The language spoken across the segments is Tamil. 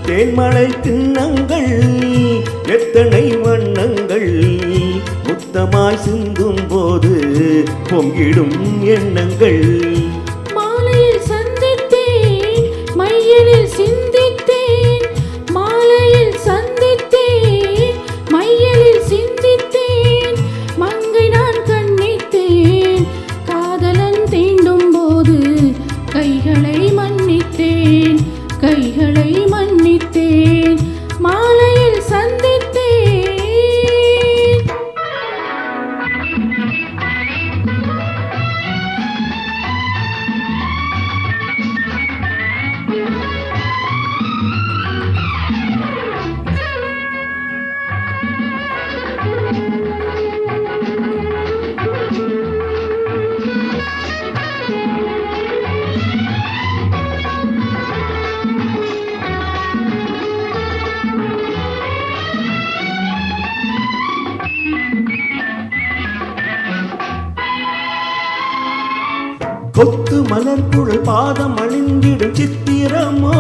தேன்மலை கிண்ணங்கள் எத்தனை வண்ணங்கள் முத்தமாய் சிந்தும் போது பொங்கிடும் எண்ணங்கள். மாலையில் சந்தித்தேன் மையலில் சிந்தித்தேன், மாலையில் சந்தித்தேன் மையலில் சிந்தித்தேன், மங்கை நான் கண்ணித்தேன் காதலன் தீண்டும் போது கைகளை மன்னித்தேன், கைகளை மன்னித்தேன், மாலையில் சந்தித்தேன். கொத்து மலர்குழல் பாதம் அணிந்திடும் சித்திரமோ,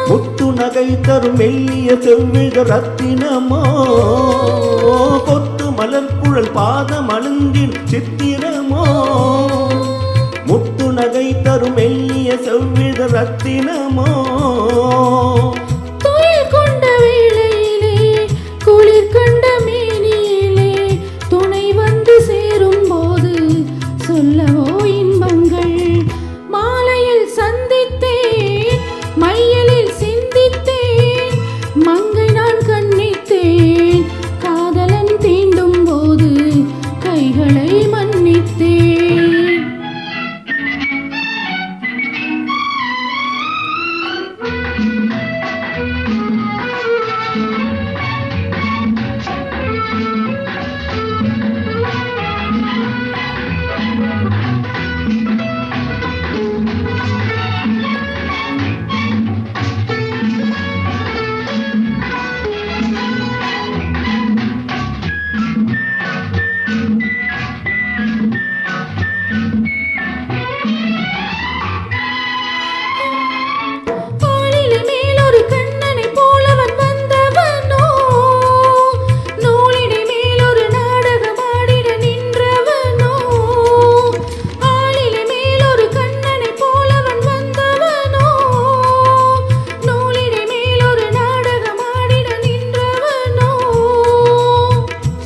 முத்து நகை தரும் மெல்லிய செவ்விக ரத்தினமோ. கொத்து மலர்குழல் பாதம் அணிந்திடும் சித்திரமோ, முத்து நகை தரும் மெல்லிய செவ்விக ரத்தினமோ. துயில் கொண்ட வேளையிலே குளிர் கண்ட மேனியிலே துணை வந்து சேரும் போது சொல்லவோ இன்பங்கள். மாலையில் சந்தித்தேன் மையலில் சிந்தித்தேன், மங்கை நான் கண்ணித்தேன் காதலன் தீண்டும் போது கைகளை மன்னித்தேன்.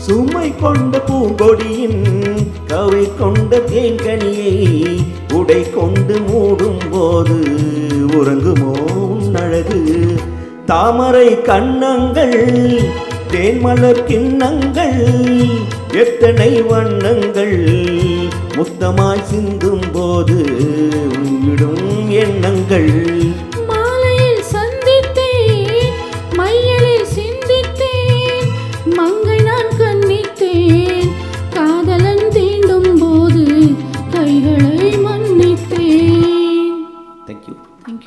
சுமை கொண்ட பூங்கொடியின் கவை கொண்ட தேங்கனியை உடை கொண்டு மூடும் போது உறங்குமோ அழகு. தாமரை கண்ணங்கள் தேன்மலர் கிண்ணங்கள் எத்தனை வண்ணங்கள் முத்தமாய் சிந்தும் போது விடும் எண்ணங்கள்.